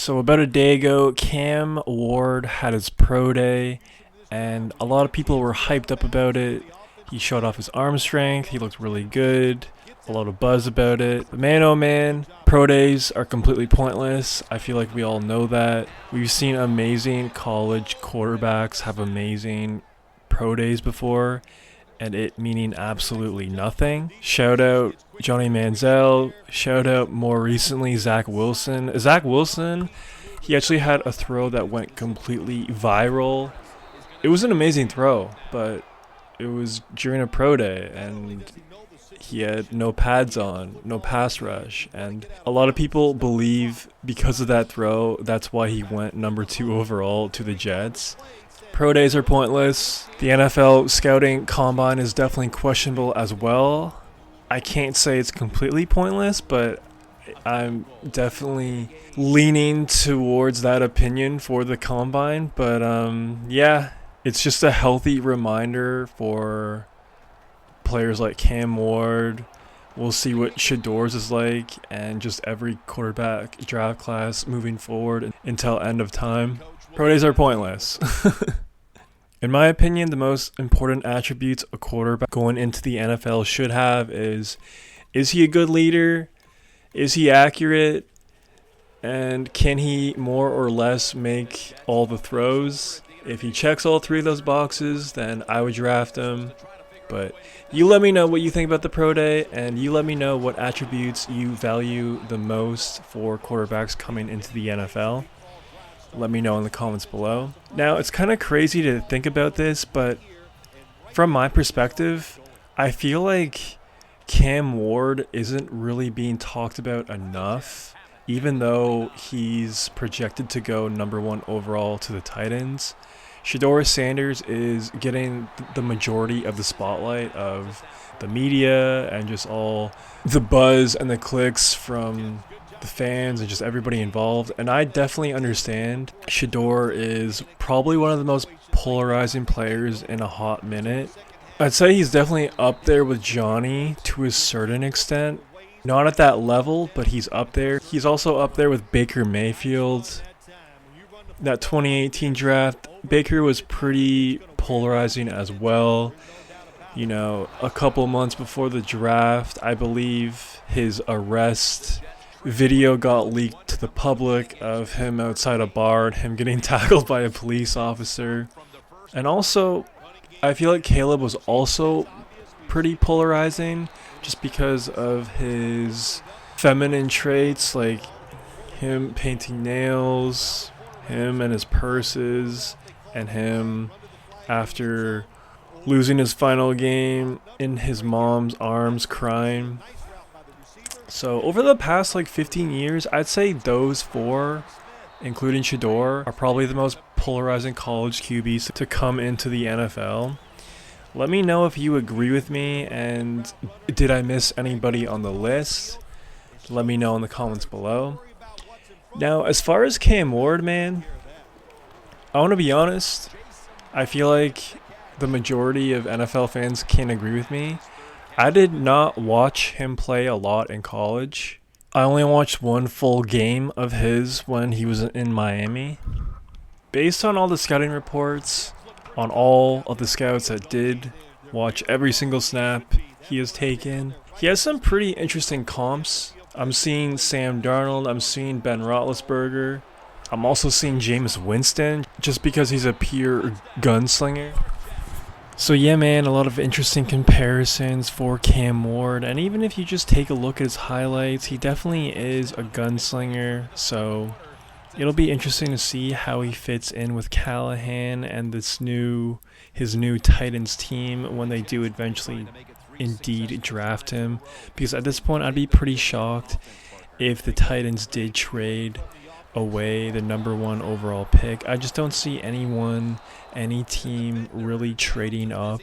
So about a day ago, Cam Ward had his pro day, and a lot of people were hyped up about it. He showed off his arm strength, he looked really good, a lot of buzz about it. But man oh man, pro days are completely pointless. I feel like we all know that. We've seen amazing college quarterbacks have amazing pro days before, and it meaning absolutely nothing. Shout out Johnny Manziel. Shout out more recently Zach Wilson. Zach Wilson, he actually had a throw that went completely viral. It was an amazing throw, but it was during a pro day, and he had no pads on, no pass rush, and a lot of people believe because of that throw, that's why he went number 2 overall to the Jets. Pro days are pointless. The NFL scouting combine is definitely questionable as well. I can't say it's completely pointless, but I'm definitely leaning towards that opinion for the combine. But yeah, it's just a healthy reminder for players like Cam Ward. We'll see what Shador's is like, and just every quarterback draft class moving forward until end of time. Pro days are pointless. In my opinion, the most important attributes a quarterback going into the NFL should have is he a good leader? Is he accurate? And can he more or less make all the throws? If he checks all 3 of those boxes, then I would draft him. But you let me know what you think about the pro day, and you let me know what attributes you value the most for quarterbacks coming into the NFL. Let me know in the comments below. Now, it's kind of crazy to think about this, but from my perspective, I feel like Cam Ward isn't really being talked about enough, even though he's projected to go number 1 overall to the Titans. Shador Sanders is getting the majority of the spotlight of the media and just all the buzz and the clicks from the fans and just everybody involved, and I definitely understand. Shador is probably one of the most polarizing players in a hot minute. I'd say he's definitely up there with Johnny to a certain extent. Not at that level, but he's up there. He's also up there with Baker Mayfield. That 2018 draft, Baker was pretty polarizing as well. You know, a couple months before the draft, I believe his arrest video got leaked to the public of him outside a bar and him getting tackled by a police officer. And also, I feel like Caleb was also pretty polarizing just because of his feminine traits, like him painting nails, him and his purses, and him after losing his final game in his mom's arms crying. So over the past 15 years, I'd say those 4, including Shador, are probably the most polarizing college QBs to come into the NFL. Let me know if you agree with me, and did I miss anybody on the list? Let me know in the comments below. Now, as far as Cam Ward, man, I want to be honest. I feel like the majority of NFL fans can't agree with me. I did not watch him play a lot in college. I only watched 1 full game of his when he was in Miami. Based on all the scouting reports, on all of the scouts that did watch every single snap he has taken, he has some pretty interesting comps. I'm seeing Sam Darnold, I'm seeing Ben Roethlisberger, I'm also seeing Jameis Winston, just because he's a pure gunslinger. So yeah, man, a lot of interesting comparisons for Cam Ward, and even if you just take a look at his highlights, he definitely is a gunslinger, so it'll be interesting to see how he fits in with Callahan and his new Titans team when they do eventually indeed draft him, because at this point I'd be pretty shocked if the Titans did trade away the number 1 overall pick. I just don't see any team really trading up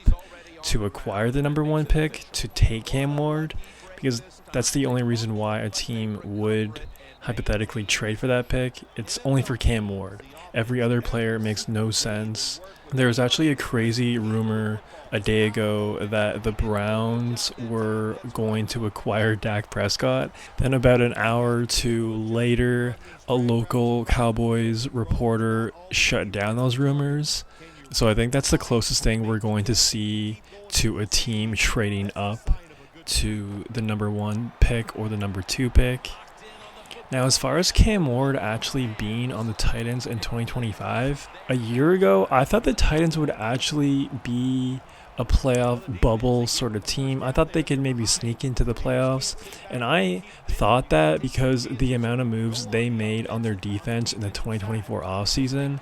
to acquire the number 1 pick to take Cam Ward, because that's the only reason why a team would hypothetically trade for that pick, it's only for Cam Ward. Every other player makes no sense. There was actually a crazy rumor a day ago that the Browns were going to acquire Dak Prescott. Then about an hour or two later, a local Cowboys reporter shut down those rumors. So I think that's the closest thing we're going to see to a team trading up to the number 1 pick or the number 2 pick. Now, as far as Cam Ward actually being on the Titans in 2025, a year ago, I thought the Titans would actually be a playoff bubble sort of team. I thought they could maybe sneak into the playoffs, and I thought that because the amount of moves they made on their defense in the 2024 offseason.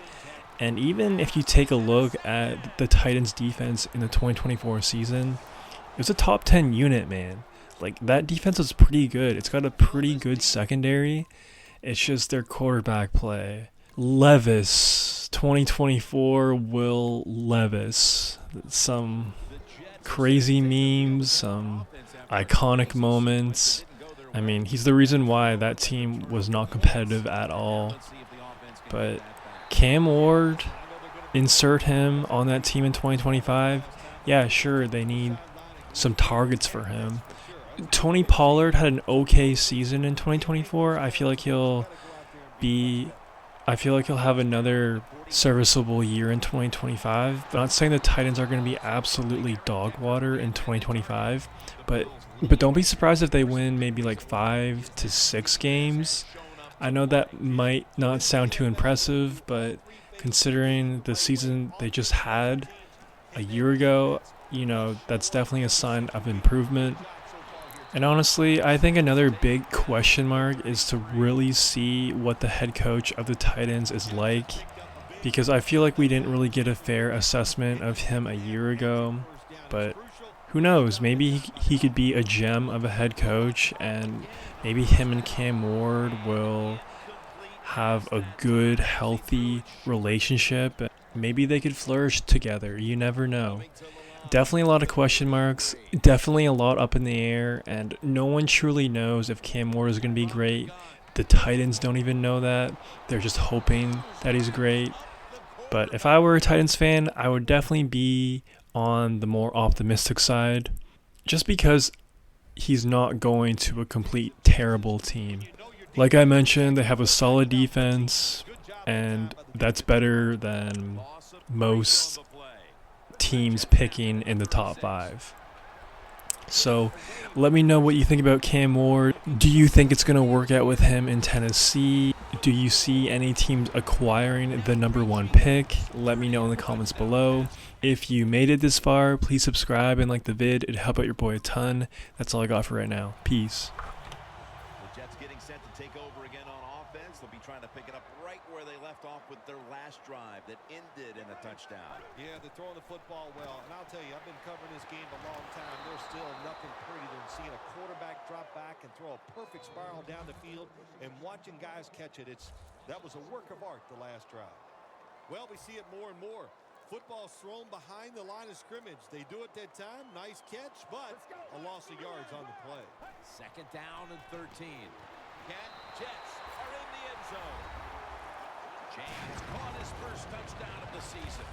And even if you take a look at the Titans defense in the 2024 season, it was a top 10 unit, man. Like, that defense is pretty good. It's got a pretty good secondary. It's just their quarterback play. Levis, 2024 Will Levis. Some crazy memes, some iconic moments. I mean, he's the reason why that team was not competitive at all. But Cam Ward, insert him on that team in 2025. Yeah, sure, they need some targets for him. Tony Pollard had an okay season in 2024. I feel like he'll have another serviceable year in 2025. I'm not saying the Titans are going to be absolutely dog water in 2025, but don't be surprised if they win maybe like 5 to 6 games. I know that might not sound too impressive, but considering the season they just had a year ago, that's definitely a sign of improvement. And honestly, I think another big question mark is to really see what the head coach of the Titans is like, because I feel like we didn't really get a fair assessment of him a year ago. But who knows? Maybe he could be a gem of a head coach, and maybe him and Cam Ward will have a good, healthy relationship. Maybe they could flourish together. You never know. Definitely a lot of question marks, definitely a lot up in the air, and no one truly knows if Cam Ward is going to be great. The Titans don't even know that. They're just hoping that he's great. But if I were a Titans fan, I would definitely be on the more optimistic side, just because he's not going to a complete terrible team. Like I mentioned, they have a solid defense, and that's better than most teams picking in the top 5. So let me know what you think about Cam Ward. Do you think it's going to work out with him in Tennessee? Do you see any teams acquiring the number 1 pick? Let me know in the comments below. If you made it this far, please subscribe and like the vid. It'd help out your boy a ton. That's all I got for right now. Peace. The Jets getting set to take over again on offense. They'll be trying to pick it up right where they left off with their last drive that ended in a touchdown. Yeah, they're throwing the football well. And I'll tell you, I've been covering this game a long time. There's still nothing prettier than seeing a quarterback drop back and throw a perfect spiral down the field and watching guys catch it. That was a work of art the last drive. Well, we see it more and more. Football's thrown behind the line of scrimmage. They do it that time. Nice catch, but a loss of yards on the play. Second down and 13. Jets are in the end zone. James caught his first touchdown of the season.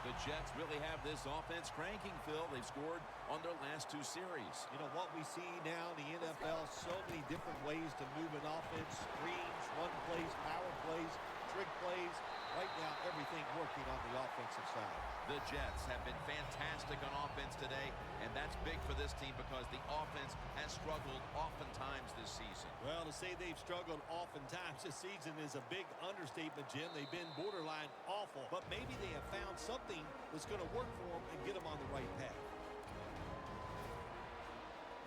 The Jets really have this offense cranking, Phil. They've scored on their last 2 series. You know what we see now in the NFL, so many different ways to move an offense. Screens, run plays, power plays, trick plays. Right now, everything working on the offensive side. The Jets have been fantastic on offense today, and that's big for this team because the offense has struggled oftentimes this season. Well, to say they've struggled oftentimes this season is a big understatement, Jim. They've been borderline awful, but maybe they have found something that's going to work for them and get them on the right path.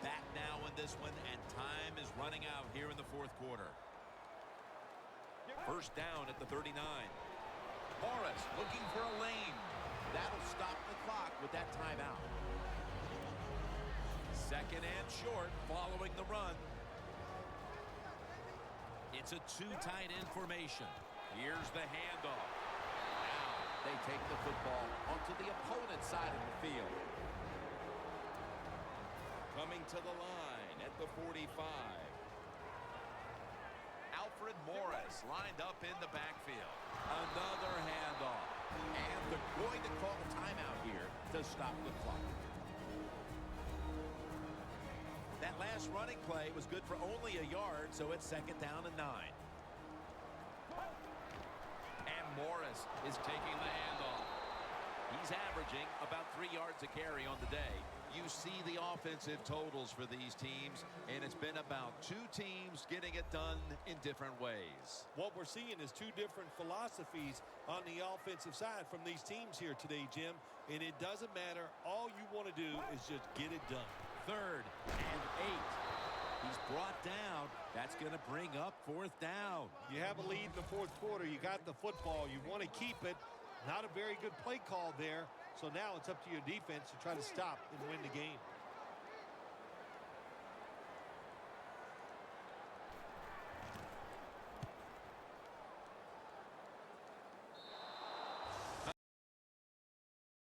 Back now in this one, and time is running out here in the 4th quarter. First down at the 39. Morris looking for a lane. That'll stop the clock with that timeout. Second and short following the run. It's a 2 tight end formation. Here's the handoff. Now They take the football onto the opponent's side of the field. Coming to the line at the 45. Alfred Morris lined up in the backfield. Another handoff. And they're going to call a timeout here to stop the clock. That last running play was good for only a yard, so it's 2nd down and 9. And Morris is taking the handoff. He's averaging about 3 yards a carry on the day. You see the offensive totals for these teams, and it's been about 2 teams getting it done in different ways. What we're seeing is 2 different philosophies on the offensive side from these teams here today, Jim. And it doesn't matter. All you want to do is just get it done. 3rd and 8. He's brought down. That's going to bring up 4th down. You have a lead in the 4th quarter. You got the football. You want to keep it. Not a very good play call there. So now it's up to your defense to try to stop and win the game.